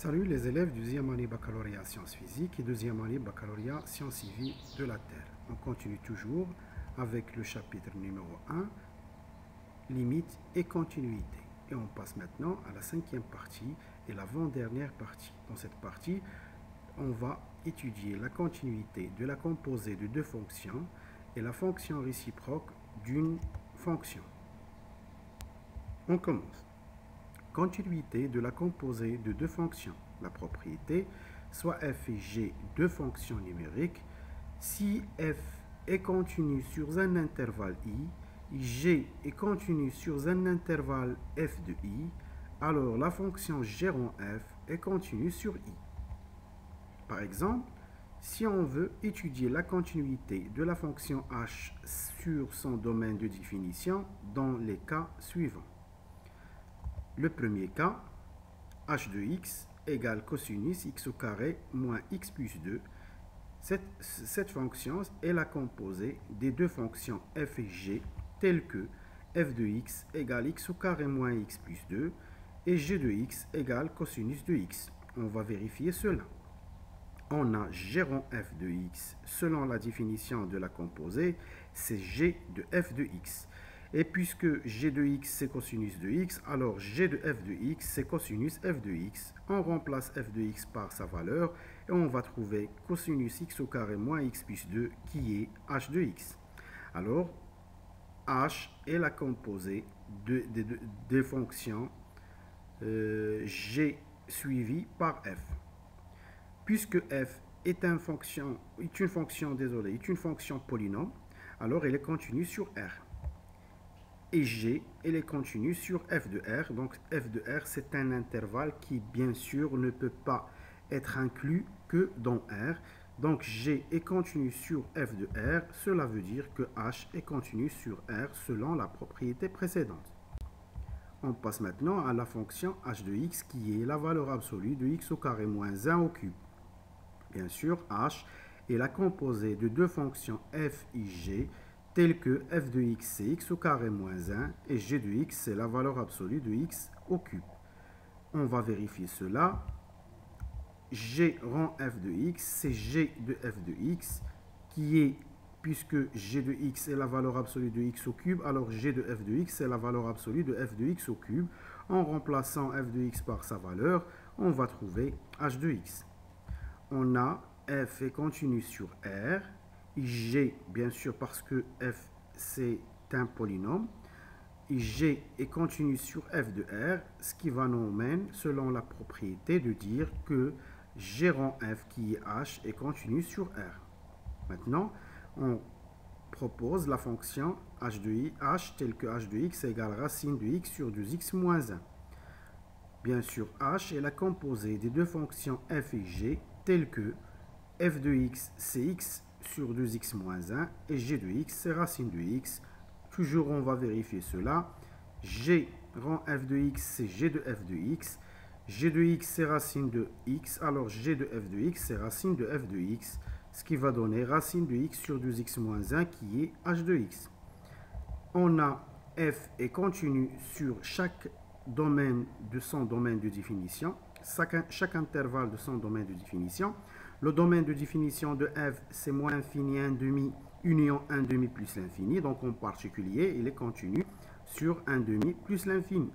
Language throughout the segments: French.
Salut les élèves du deuxième année baccalauréat sciences physiques et deuxième année baccalauréat sciences civiles de la Terre. On continue toujours avec le chapitre numéro 1, limites et continuité. Et on passe maintenant à la cinquième partie et l'avant-dernière partie. Dans cette partie, on va étudier la continuité de la composée de deux fonctions et la fonction réciproque d'une fonction. On commence. Continuité de la composée de deux fonctions. La propriété, soit f et g, deux fonctions numériques. Si f est continu sur un intervalle i, g est continu sur un intervalle f de i, alors la fonction g rond f est continue sur i. Par exemple, si on veut étudier la continuité de la fonction h sur son domaine de définition dans les cas suivants. Le premier cas, h de x égale cosinus x au carré moins x plus 2. Cette fonction est la composée des deux fonctions f et g telles que f de x égale x au carré moins x plus 2 et g de x égale cosinus de x. On va vérifier cela. On a g rond f de x selon la définition de la composée, c'est g de f de x. Et puisque g de x c'est cosinus de x, alors g de f de x c'est cosinus f de x. On remplace f de x par sa valeur et on va trouver cosinus x au carré moins x plus 2 qui est h de x. Alors, h est la composée des fonctions g suivies par f. Puisque f est une fonction polynôme, alors elle est continue sur R. Et g, elle est continue sur f de r. Donc f de r, c'est un intervalle qui, bien sûr, ne peut pas être inclus que dans r. Donc g est continu sur f de r. Cela veut dire que h est continu sur r selon la propriété précédente. On passe maintenant à la fonction h de x qui est la valeur absolue de x au carré moins 1 au cube. Bien sûr, h est la composée de deux fonctions f et g telles que f de x c'est x au carré moins 1 et g de x c'est la valeur absolue de x au cube. On va vérifier cela. G rond f de x c'est g de f de x qui est, puisque g de x est la valeur absolue de x au cube, alors g de f de x c'est la valeur absolue de f de x au cube. En remplaçant f de x par sa valeur, on va trouver h de x. On a f est continu sur R, et g, bien sûr, parce que f c'est un polynôme, et g est continu sur f de R, ce qui va nous mener, selon la propriété, de dire que g rond f qui est h est continu sur R. Maintenant, on propose la fonction h de h telle que h de x égale racine de x sur 2x moins 1. Bien sûr, h est la composée des deux fonctions f et g telles que f de x c'est x sur 2x moins 1 et g de x c'est racine de x. Toujours on va vérifier cela. G rond f de x c'est g de f de x. G de x c'est racine de x, alors g de f de x c'est racine de f de x, ce qui va donner racine de x sur 2x moins 1 qui est h de x. On a f est continu sur chaque domaine de son domaine de définition, chaque intervalle de son domaine de définition. Le domaine de définition de f, c'est moins infini 1 demi, union 1 demi plus l'infini. Donc en particulier, il est continu sur 1 demi plus l'infini.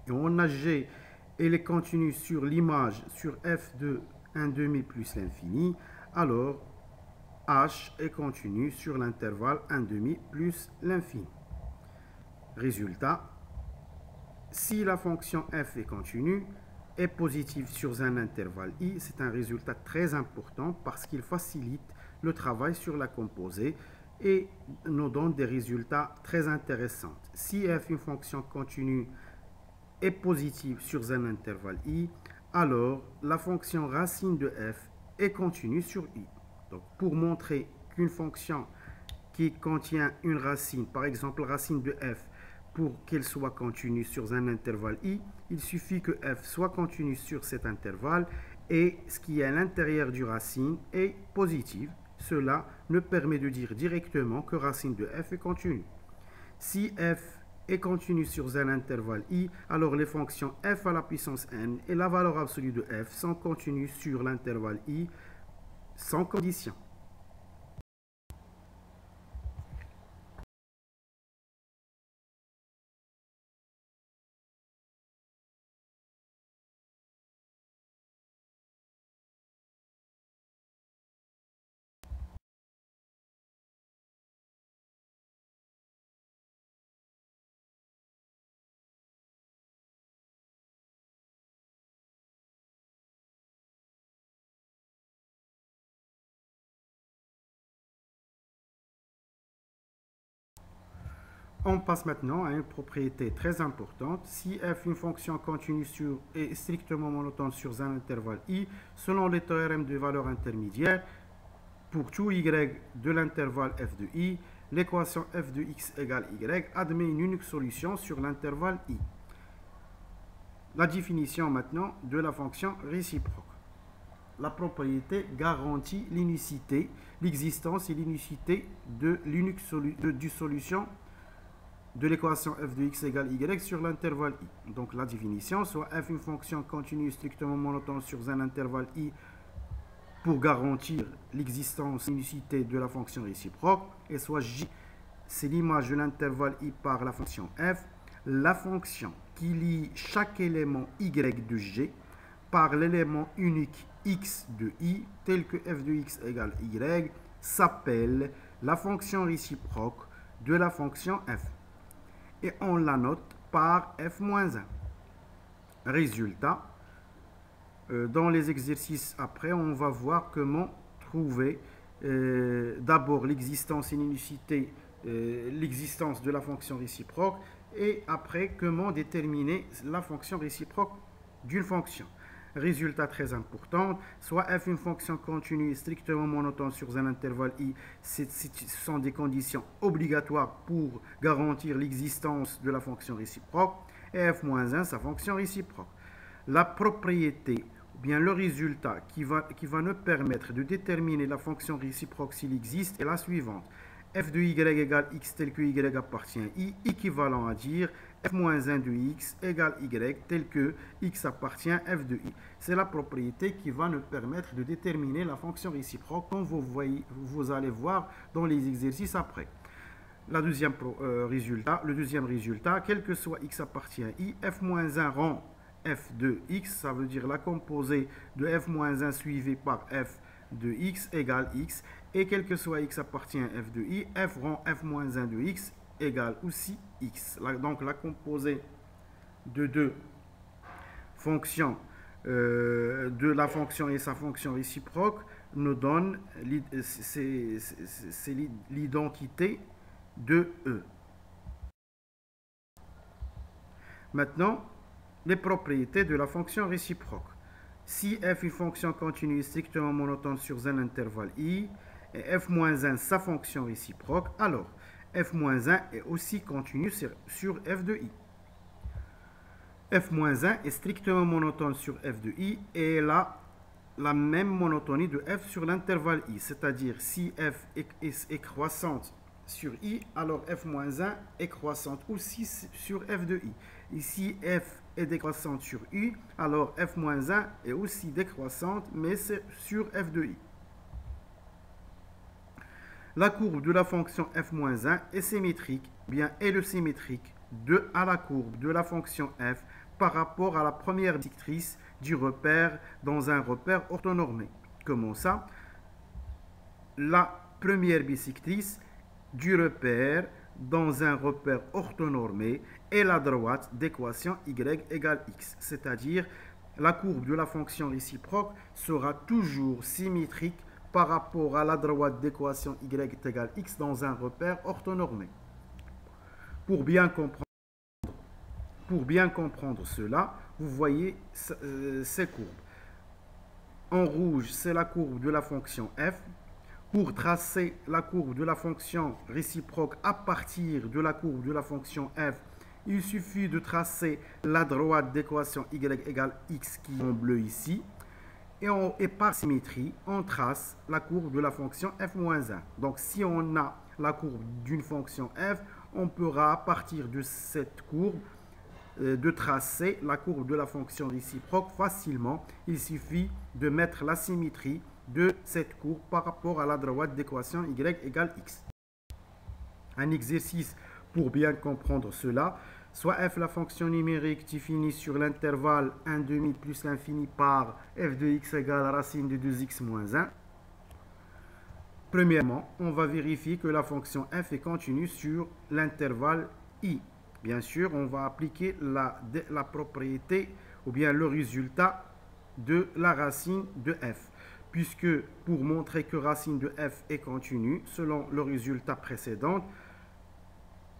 Et on a g, il est continu sur l'image sur f de 1 demi plus l'infini. Alors, h est continu sur l'intervalle 1 demi plus l'infini. Résultat, si la fonction f est continue, est positive sur un intervalle i, c'est un résultat très important parce qu'il facilite le travail sur la composée et nous donne des résultats très intéressants. Si f, une fonction continue, est positive sur un intervalle i, alors la fonction racine de f est continue sur i. Donc pour montrer qu'une fonction qui contient une racine, par exemple racine de f, pour qu'elle soit continue sur un intervalle i, il suffit que f soit continue sur cet intervalle et ce qui est à l'intérieur du racine est positif. Cela nous permet de dire directement que racine de f est continue. Si f est continue sur un intervalle i, alors les fonctions f à la puissance n et la valeur absolue de f sont continues sur l'intervalle i sans condition. On passe maintenant à une propriété très importante. Si f, une fonction continue sur et strictement monotone sur un intervalle i, selon les théorèmes de valeur intermédiaire, pour tout y de l'intervalle f de i, l'équation f de x égale y admet une unique solution sur l'intervalle i. La définition maintenant de la fonction réciproque. La propriété garantit l'unicité, l'existence et l'unicité de l'unique solution de l'équation f de x égale y sur l'intervalle i. Donc la définition, soit f une fonction continue strictement monotone sur un intervalle i pour garantir l'existence et l'unicité de la fonction réciproque, et soit j, c'est l'image de l'intervalle i par la fonction f, la fonction qui lie chaque élément y de g par l'élément unique x de i, tel que f de x égale y, s'appelle la fonction réciproque de la fonction f. Et on la note par f-1. Résultat, dans les exercices après, on va voir comment trouver d'abord l'existence et l'unicité, l'existence de la fonction réciproque, et après comment déterminer la fonction réciproque d'une fonction. Résultat très important, soit f une fonction continue strictement monotone sur un intervalle i, ce sont des conditions obligatoires pour garantir l'existence de la fonction réciproque, et f-1 sa fonction réciproque. La propriété ou bien le résultat qui va nous permettre de déterminer la fonction réciproque s'il existe est la suivante. F de y égale x tel que y appartient à i, équivalent à dire f-1 de x égale y tel que x appartient à f de i. C'est la propriété qui va nous permettre de déterminer la fonction réciproque, comme vous allez voir dans les exercices après. Le deuxième résultat, quel que soit x appartient à i, f-1 rend f de x, ça veut dire la composée de f-1 suivie par f de x égale x, et quel que soit x appartient à f de i, f rend f-1 de x égale aussi x. Donc la composée de deux fonctions, de la fonction et sa fonction réciproque, nous donne l'identité de E. Maintenant, les propriétés de la fonction réciproque. Si f une fonction continue strictement monotone sur un intervalle i, et f-1 sa fonction réciproque, alors f-1 est aussi continu sur f de i. f-1 est strictement monotone sur f de i et a la même monotonie de f sur l'intervalle i, c'est-à-dire si f est croissante sur i, alors f-1 est croissante aussi sur f de i. Et si f est décroissante sur i, alors f-1 est aussi décroissante, mais c'est sur f de i. La courbe de la fonction f-1 est symétrique, bien est le symétrique à la courbe de la fonction f par rapport à la première bisectrice du repère dans un repère orthonormé. Comment ça? La première bisectrice du repère dans un repère orthonormé est la droite d'équation y égale x, c'est-à-dire la courbe de la fonction réciproque sera toujours symétrique par rapport à la droite d'équation y égale x dans un repère orthonormé. Pour bien comprendre cela, vous voyez ces courbes. En rouge, c'est la courbe de la fonction f. Pour tracer la courbe de la fonction réciproque à partir de la courbe de la fonction f, il suffit de tracer la droite d'équation y égale x qui est en bleu ici. Et par symétrie, on trace la courbe de la fonction f-1. Donc si on a la courbe d'une fonction f, on pourra à partir de cette courbe de tracer la courbe de la fonction réciproque facilement. Il suffit de mettre la symétrie de cette courbe par rapport à la droite d'équation y égale x. Un exercice pour bien comprendre cela, soit f la fonction numérique définie sur l'intervalle 1/2 plus l'infini par f de x égale racine de 2x moins 1. Premièrement, on va vérifier que la fonction f est continue sur l'intervalle i. Bien sûr, on va appliquer la propriété ou bien le résultat de la racine de f. Puisque pour montrer que racine de f est continue, selon le résultat précédent,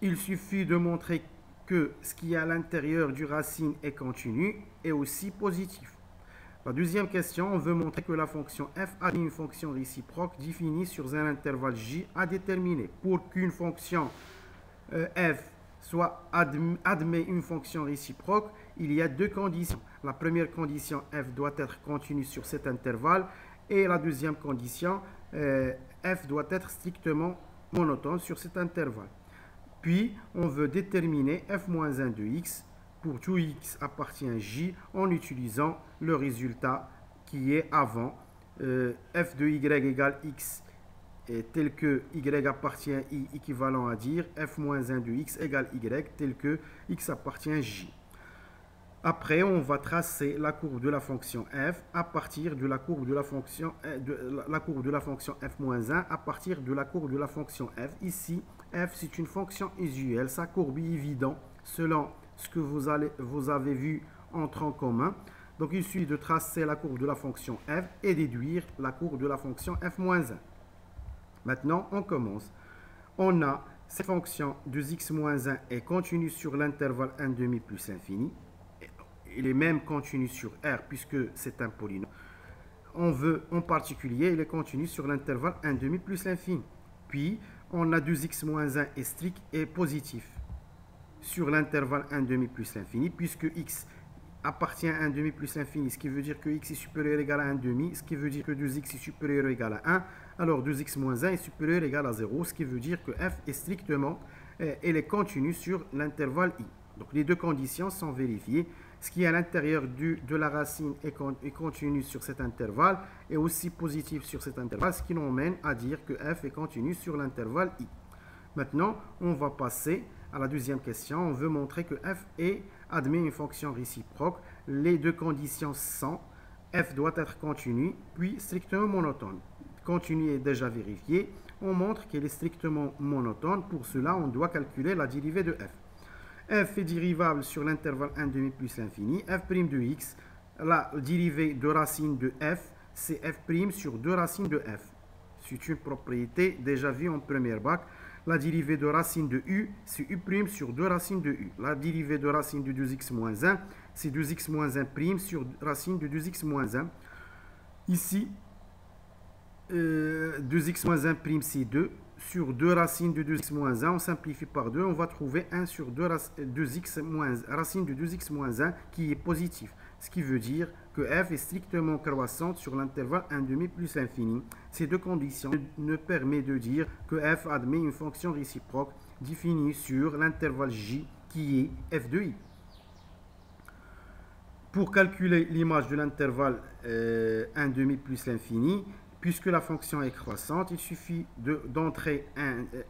il suffit de montrer que ce qui est à l'intérieur du racine est continu et aussi positif. La deuxième question, on veut montrer que la fonction f a une fonction réciproque définie sur un intervalle j à déterminer. Pour qu'une fonction f admet une fonction réciproque, il y a deux conditions. La première condition, f doit être continue sur cet intervalle, et la deuxième condition, f doit être strictement monotone sur cet intervalle. Puis, on veut déterminer f-1 de x pour tout x appartient à j en utilisant le résultat qui est avant f de y égale x tel que y appartient à i équivalent à dire f-1 de x égale y tel que x appartient à j. Après, on va tracer la courbe de la fonction f à partir de la courbe de la fonction f-1 à partir de la courbe de la fonction f. Ici, f c'est une fonction usuelle, sa courbe est évidente selon ce que vous avez vu en tronc commun. Donc il suffit de tracer la courbe de la fonction f et déduire la courbe de la fonction f-1. Maintenant, on commence. On a cette fonction de x-1 est continue sur l'intervalle 1/2 plus l'infini. Il est même continu sur R puisque c'est un polynôme. On veut en particulier, il est continu sur l'intervalle 1/2 plus l'infini. Puis, on a 2x-1 est strict et positif sur l'intervalle 1/2 plus l'infini, puisque x appartient à 1/2 plus l'infini, ce qui veut dire que x est supérieur ou égal à 1/2, ce qui veut dire que 2x est supérieur ou égal à 1, alors 2x-1 est supérieur ou égal à 0, ce qui veut dire que f est strictement, elle est continue sur l'intervalle i. Donc les deux conditions sont vérifiées. Ce qui est à l'intérieur de la racine est continu sur cet intervalle et aussi positif sur cet intervalle, ce qui nous mène à dire que f est continu sur l'intervalle i. Maintenant, on va passer à la deuxième question. On veut montrer que f admet une fonction réciproque. Les deux conditions sont f doit être continu, puis strictement monotone. Continu est déjà vérifié. On montre qu'elle est strictement monotone. Pour cela, on doit calculer la dérivée de f. F est dérivable sur l'intervalle 1/2 plus l'infini. F' de x, la dérivée de racine de f, c'est f' sur 2 racines de f. C'est une propriété déjà vue en première bac. La dérivée de racine de u, c'est u' sur 2 racines de u. La dérivée de racine de 2x-1, c'est 2x-1' sur racine de 2x-1. Ici, 2x-1' c'est 2. Sur 2 racines de 2x-1, on simplifie par 2, on va trouver 1 sur 2x racine de 2x-1 qui est positif. Ce qui veut dire que f est strictement croissante sur l'intervalle 1/2 plus l'infini. Ces deux conditions nous permettent de dire que f admet une fonction réciproque définie sur l'intervalle j qui est f de i. Pour calculer l'image de l'intervalle 1/2 plus l'infini, puisque la fonction est croissante, il suffit d'entrer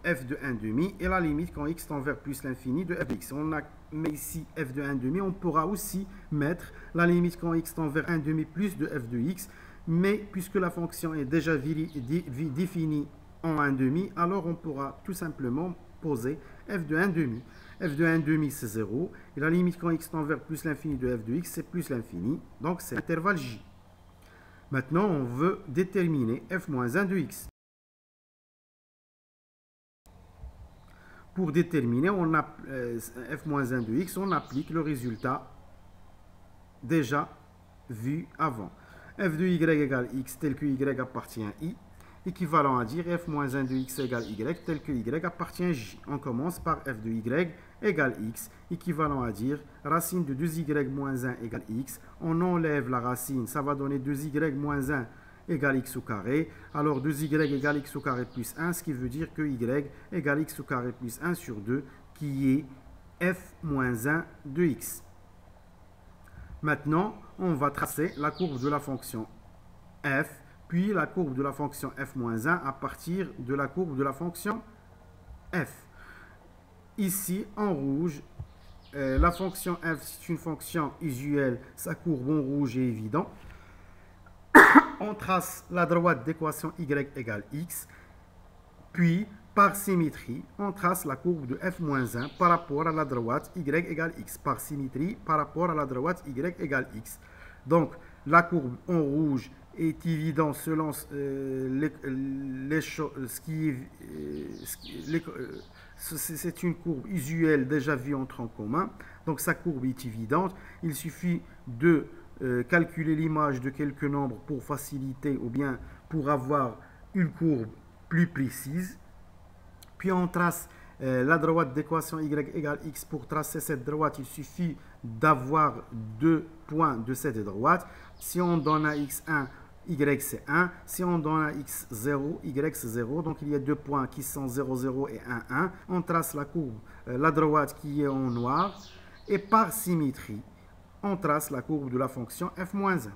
f de 1/2 et la limite quand x tend vers plus l'infini de f de x. On met ici f de 1/2, on pourra aussi mettre la limite quand x tend vers 1/2 plus de f de x, mais puisque la fonction est déjà définie en 1/2, alors on pourra tout simplement poser f de 1/2. f de 1/2 c'est 0, et la limite quand x tend vers plus l'infini de f de x, c'est plus l'infini, donc c'est l'intervalle j. Maintenant, on veut déterminer f-1 de x. Pour déterminer f-1 de x, on applique le résultat déjà vu avant. f de y égale x tel que y appartient à i, équivalent à dire f-1 de x égale y tel que y appartient à j. On commence par f de y égale x, équivalent à dire racine de 2y moins 1 égale x. On enlève la racine, ça va donner 2y moins 1 égale x au carré. Alors 2y égale x au carré plus 1, ce qui veut dire que y égale x au carré plus 1 sur 2, qui est f moins 1 de x. Maintenant, on va tracer la courbe de la fonction f, puis la courbe de la fonction f moins 1 à partir de la courbe de la fonction f. Ici, en rouge, la fonction f, c'est une fonction usuelle, sa courbe en rouge est évidente. On trace la droite d'équation y égale x, puis par symétrie, on trace la courbe de f-1 par rapport à la droite y égale x, par symétrie par rapport à la droite y égale x. Donc, la courbe en rouge est évidente selon c'est une courbe usuelle déjà vue en tronc commun, donc sa courbe est évidente. Il suffit de calculer l'image de quelques nombres pour faciliter ou bien pour avoir une courbe plus précise. Puis on trace la droite d'équation y égale x. Pour tracer cette droite, il suffit d'avoir deux points de cette droite. Si on donne à x1, y c'est 1. Si on donne à x0, y c'est 0. Donc il y a deux points qui sont 0, 0 et 1, 1. On trace la courbe, la droite qui est en noir. Et par symétrie, on trace la courbe de la fonction f-1.